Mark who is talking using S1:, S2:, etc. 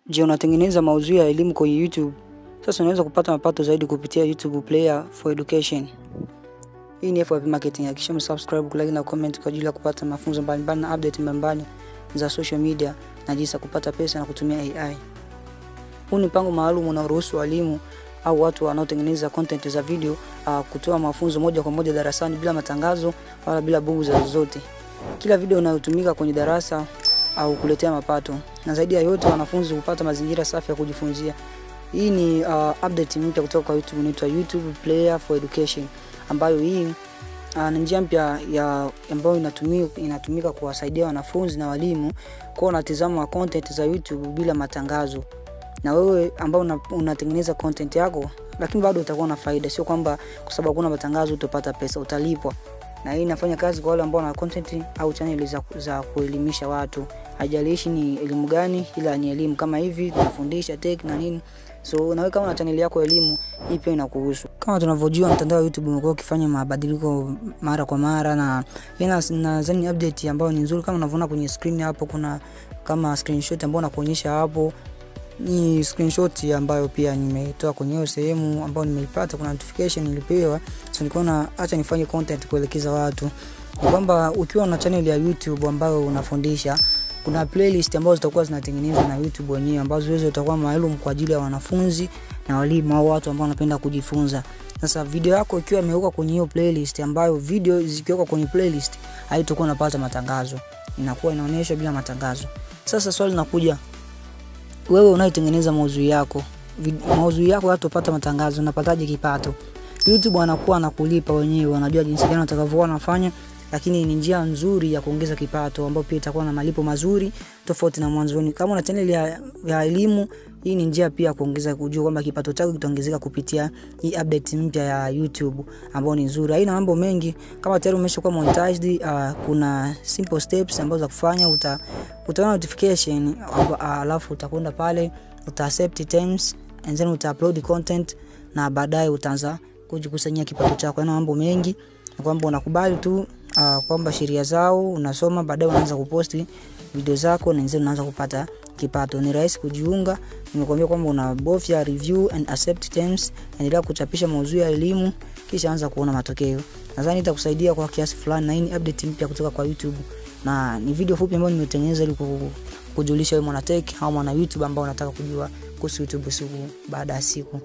S1: Je, unatengeneza maudhui ya elimu kwenye YouTube? Sasa unaweza kupata mapato zaidi kupitia YouTube Player for Education. Hii ni FYP Marketing. Hakikisha msubscribe, kulike na comment kwa ajili ya kupata mafunzo mbalimbali na update mbalimbali za social media na jinsi ya kupata pesa na kutumia AI. Huu ni mpango maalum unaoruhusu walimu au watu wanaotengeneza content za video kutoa mafunzo moja kwa moja darasani bila matangazo wala bila bugu zozote. Kila video inayotumika kwenye darasa au kuletea mapato, na zaidi ya yote wanafunzi hupata mazingira safi ya kujifunzia. Hii ni update mpya kutoka kwa YouTube, inaitwa YouTube Player for Education, ambayo hii ni njia mpya ambayo inatumika kuwasaidia wanafunzi na walimu kwa unatazama content za YouTube bila matangazo. Na wewe ambao unatengeneza content yako lakini bado utakuwa na faida, sio kwamba kwa sababu hakuna matangazo utapata pesa, utalipwa. Na hii inafanya kazi kwa wale ambao wana content au channel za kuelimisha watu. Haijalishi ni elimu gani, ila ni elimu kama hivi tunafundisha tech na nini. So nawe kama una channel yako ya elimu, hii pia inakuhusu. Kama tunavyojua mtandao wa YouTube umekuwa ukifanya mabadiliko mara kwa mara, na nadhani update ambayo ni nzuri kama unavyoona kwenye screen hapo, kuna kama screenshot ambayo nakuonyesha hapo. Ni screenshot ambayo pia nimetoa kwenye hiyo sehemu ambayo nimeipata, kuna notification nilipewa. So nikaona acha nifanye content kuelekeza watu. Ni kwamba ukiwa na channel ya YouTube ambayo unafundisha, kuna playlist ambazo zitakuwa zinatengenezwa na YouTube wenyewe, ambazo hizo zitakuwa maalum kwa ajili ya wanafunzi na walimu au watu ambao wanapenda kujifunza. Sasa video yako ikiwa imewekwa kwenye hiyo playlist, ambayo video zikiwekwa kwenye playlist haitakuwa inapata matangazo, inakuwa inaonyeshwa bila matangazo. Sasa swali linakuja, wewe unaitengeneza maudhui yako hatopata matangazo, unapataje kipato? YouTube wanakuwa nakulipa wenyewe, wanajua jinsi gani watakavyokuwa wanafanya, lakini ni njia nzuri ya kuongeza kipato ambapo pia itakuwa na malipo mazuri tofauti na mwanzoni. Kama una channel ya elimu, hii ni njia pia kuongeza, kujua kwamba kipato chako kitaongezeka kupitia hii update mpya ya YouTube ambayo ni nzuri. Haina mambo mengi. Kama tayari umeshakuwa monetized, kuna simple steps ambazo za kufanya. Utaona notification, alafu utakwenda pale, accept terms, and then upload content, na baadaye utaanza kujikusanyia kipato chako. Haina mambo mengi, kwamba unakubali tu kwamba sheria zao unasoma, baadaye unaanza kuposti video zako na nzeni unaanza kupata kipato. Ni rahisi kujiunga. Nimekuambia kwamba unabofya review and accept terms, endelea kuchapisha maudhui ya elimu, kisha anza kuona matokeo. Nadhani itakusaidia kwa kiasi fulani, na hii ni update mpya kutoka kwa YouTube, na ni video fupi ambayo nimetengeneza ili kujulisha wewe mwana tech au mwana YouTube ambao unataka kujua kuhusu YouTube siku baada ya siku.